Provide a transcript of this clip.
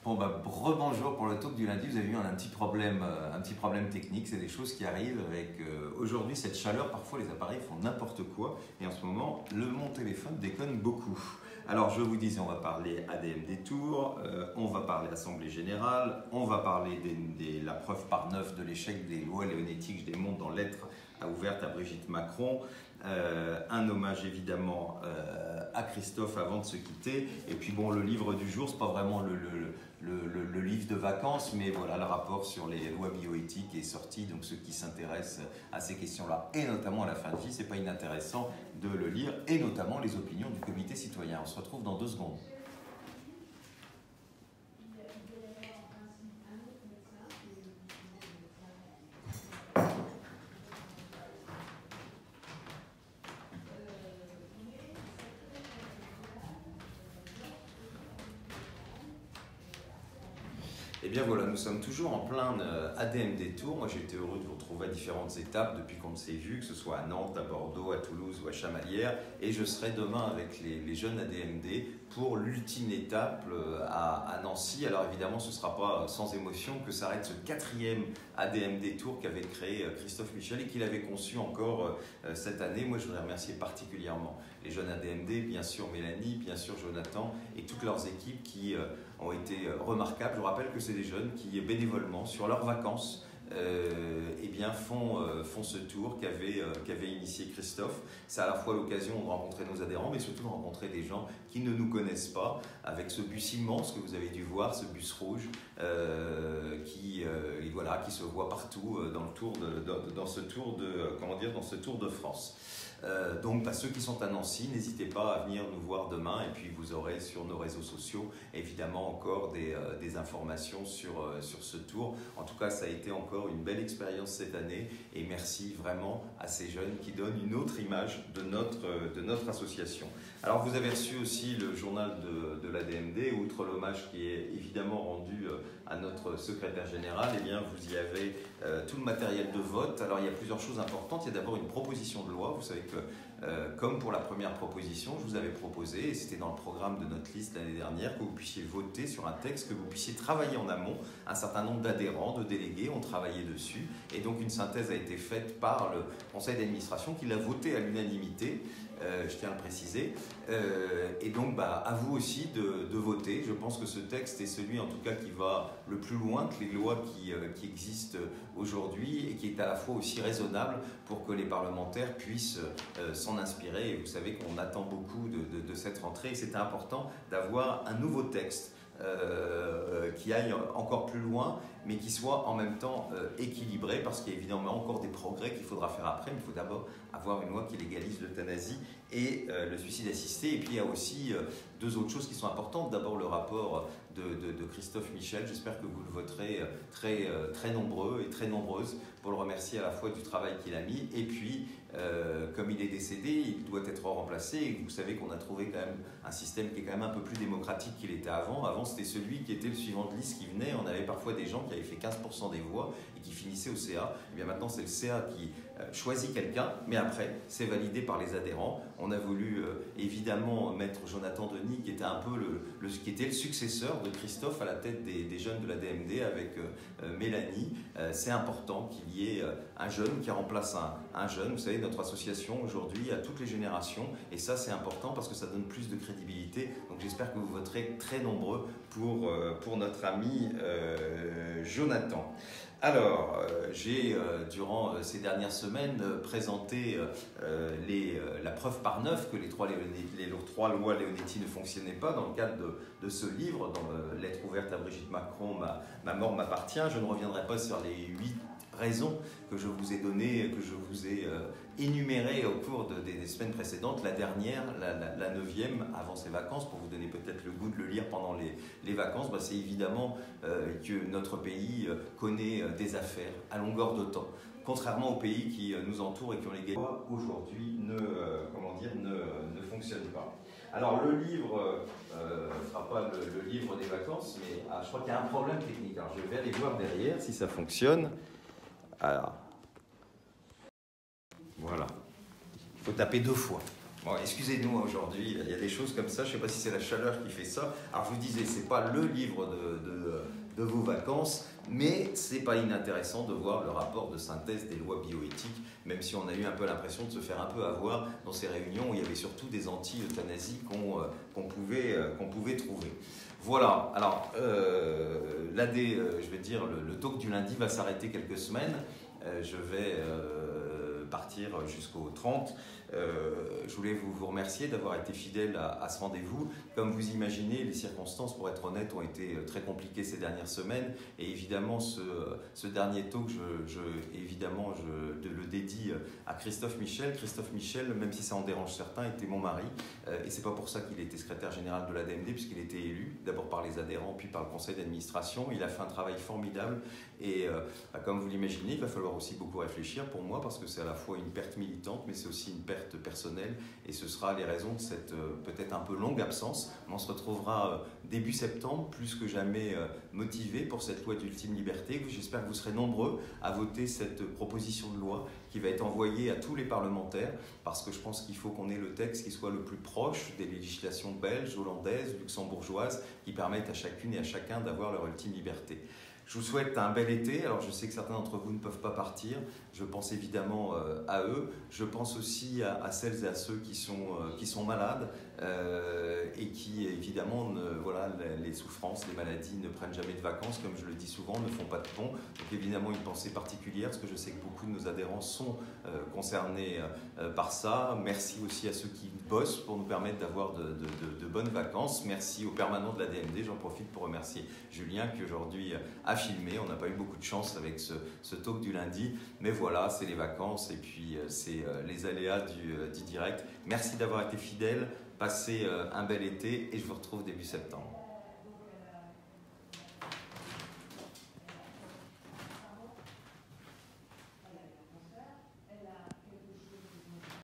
Bon bah rebonjour pour le talk du lundi. Vous avez eu un petit problème technique. C'est des choses qui arrivent avec aujourd'hui cette chaleur. Parfois les appareils font n'importe quoi et en ce moment mon téléphone déconne beaucoup. Alors je vous disais, on va parler ADMD Tour, on va parler Assemblée Générale, on va parler de la preuve par 9 de l'échec des lois léonétiques. Je démontre dans lettre ouverte à Brigitte Macron. Un hommage évidemment à Christophe avant de se quitter. Et puis bon, le livre du jour, c'est pas vraiment le livre de vacances, mais voilà, le rapport sur les lois bioéthiques est sorti. Donc ceux qui s'intéressent à ces questions-là, et notamment à la fin de vie, c'est pas inintéressant de le lire, et notamment les opinions du comité citoyen. On se retrouve dans 2 secondes. Et bien voilà, nous sommes toujours en plein ADMD Tour. Moi j'ai été heureux de vous retrouver à différentes étapes depuis qu'on s'est vu, que ce soit à Nantes, à Bordeaux, à Toulouse ou à Chamalières. Et je serai demain avec les jeunes ADMD pour l'ultime étape à Nancy. Alors évidemment ce ne sera pas sans émotion que s'arrête ce 4e ADMD Tour qu'avait créé Christophe Michel et qu'il avait conçu encore cette année. Moi je voudrais remercier particulièrement les jeunes ADMD, bien sûr Mélanie, bien sûr Jonathan et toutes leurs équipes qui ont été remarquables. Je vous rappelle que c'est des jeunes qui bénévolement sur leurs vacances eh bien font ce tour qu'avait initié Christophe. C'est à la fois l'occasion de rencontrer nos adhérents, mais surtout de rencontrer des gens qui ne nous connaissent pas, avec ce bus immense que vous avez dû voir, ce bus rouge, qui se voit partout dans ce tour de France. Donc ceux qui sont à Nancy, n'hésitez pas à venir nous voir demain et puis vous aurez sur nos réseaux sociaux évidemment encore des informations sur ce tour. En tout cas, ça a été encore une belle expérience cette année et merci vraiment à ces jeunes qui donnent une autre image de notre association. Alors vous avez reçu aussi le journal de l'ADMD, outre l'hommage qui est évidemment rendu à notre secrétaire général, eh bien vous y avez tout le matériel de vote. Alors il y a plusieurs choses importantes. Il y a d'abord une proposition de loi. Vous savez que comme pour la première proposition, je vous avais proposé, et c'était dans le programme de notre liste l'année dernière, que vous puissiez voter sur un texte, que vous puissiez travailler en amont. Un certain nombre d'adhérents, de délégués ont travaillé dessus, et donc une synthèse a été faite par le conseil d'administration qui l'a voté à l'unanimité. Je tiens à le préciser. Et donc, à vous aussi de voter. Je pense que ce texte est celui, en tout cas, qui va le plus loin que les lois qui existent aujourd'hui et qui est à la fois aussi raisonnable pour que les parlementaires puissent s'en inspirer. Et vous savez qu'on attend beaucoup de cette rentrée et c'est important d'avoir un nouveau texte qui aille encore plus loin, mais qui soit en même temps équilibré, parce qu'il y a évidemment encore des progrès qu'il faudra faire après, mais il faut d'abord avoir une loi qui légalise l'euthanasie et le suicide assisté. Et puis il y a aussi 2 autres choses qui sont importantes. D'abord le rapport de Christophe Michel. J'espère que vous le voterez très nombreux et très nombreuses pour le remercier à la fois du travail qu'il a mis et puis comme il est décédé, il doit être remplacé et vous savez qu'on a trouvé quand même un système qui est quand même un peu plus démocratique qu'il était avant. Avant c'était celui qui était le suivant de liste qui venait, on avait parfois des gens qui avaient fait 15% des voix et qui finissaient au CA. Et bien maintenant c'est le CA qui choisit quelqu'un, mais après c'est validé par les adhérents. On a voulu évidemment mettre Jonathan Denis qui était un peu qui était le successeur de Christophe à la tête des jeunes de la DMD avec Mélanie. C'est important qu'il y ait un jeune qui remplace un jeune. Vous savez, notre association aujourd'hui a toutes les générations et ça c'est important parce que ça donne plus de crédibilité. Donc j'espère que vous voterez très nombreux pour notre ami Jonathan. Alors, j'ai durant ces dernières semaines présenté la preuve par 9 que les 3 lois Leonetti ne fonctionnaient pas dans le cadre de ce livre, dans lettre ouverte à Brigitte Macron, ma mort m'appartient. Je ne reviendrai pas sur les 8 raisons que je vous ai données, que je vous ai énumérées au cours des semaines précédentes. La dernière, la 9e, avant ces vacances, pour vous donner peut-être le goût de le lire pendant les vacances, c'est évidemment que notre pays connaît des affaires à longueur de temps. Contrairement aux pays qui nous entourent et qui ont les lois aujourd'hui ne fonctionnent pas. Alors le livre ne sera pas le livre des vacances, mais je crois qu'il y a un problème technique. Alors je vais aller voir derrière si ça fonctionne. Alors, voilà. Il faut taper 2 fois. Bon, excusez-nous aujourd'hui, il y a des choses comme ça, je ne sais pas si c'est la chaleur qui fait ça. Alors je vous disais, ce n'est pas le livre de vos vacances, mais ce n'est pas inintéressant de voir le rapport de synthèse des lois bioéthiques, même si on a eu un peu l'impression de se faire un peu avoir dans ces réunions où il y avait surtout des anti-euthanasie qu'on pouvait trouver. Voilà, alors je vais dire, le talk du lundi va s'arrêter quelques semaines. Je vais partir jusqu'au 30. Je voulais vous remercier d'avoir été fidèle à ce rendez-vous. Comme vous imaginez, les circonstances, pour être honnête, ont été très compliquées ces dernières semaines. Et évidemment, ce dernier talk, je le dédie à Christophe Michel. Christophe Michel, même si ça en dérange certains, était mon mari. Et c'est pas pour ça qu'il était secrétaire général de l'ADMD, puisqu'il était élu, d'abord par les adhérents, puis par le conseil d'administration. Il a fait un travail formidable. Et comme vous l'imaginez, il va falloir aussi beaucoup réfléchir pour moi, parce que c'est à la fois une perte militante, mais c'est aussi une perte personnelle, et ce sera les raisons de cette peut-être un peu longue absence. On se retrouvera début septembre, plus que jamais motivé pour cette loi d'ultime liberté. J'espère que vous serez nombreux à voter cette proposition de loi qui va être envoyée à tous les parlementaires, parce que je pense qu'il faut qu'on ait le texte qui soit le plus proche des législations belges, hollandaises, luxembourgeoises, qui permettent à chacune et à chacun d'avoir leur ultime liberté. Je vous souhaite un bel été. Alors je sais que certains d'entre vous ne peuvent pas partir. Je pense évidemment à eux. Je pense aussi à celles et à ceux qui sont malades et qui évidemment, voilà, les souffrances, les maladies ne prennent jamais de vacances, comme je le dis souvent, ne font pas de pont. Donc évidemment une pensée particulière, parce que je sais que beaucoup de nos adhérents sont concernés par ça. Merci aussi à ceux qui bossent pour nous permettre d'avoir de bonnes vacances. Merci aux permanents de la DMD. J'en profite pour remercier Julien qui aujourd'hui a filmé. On n'a pas eu beaucoup de chance avec ce talk du lundi, mais voilà, c'est les vacances et puis c'est les aléas du direct. Merci d'avoir été fidèles, passez un bel été et je vous retrouve début septembre.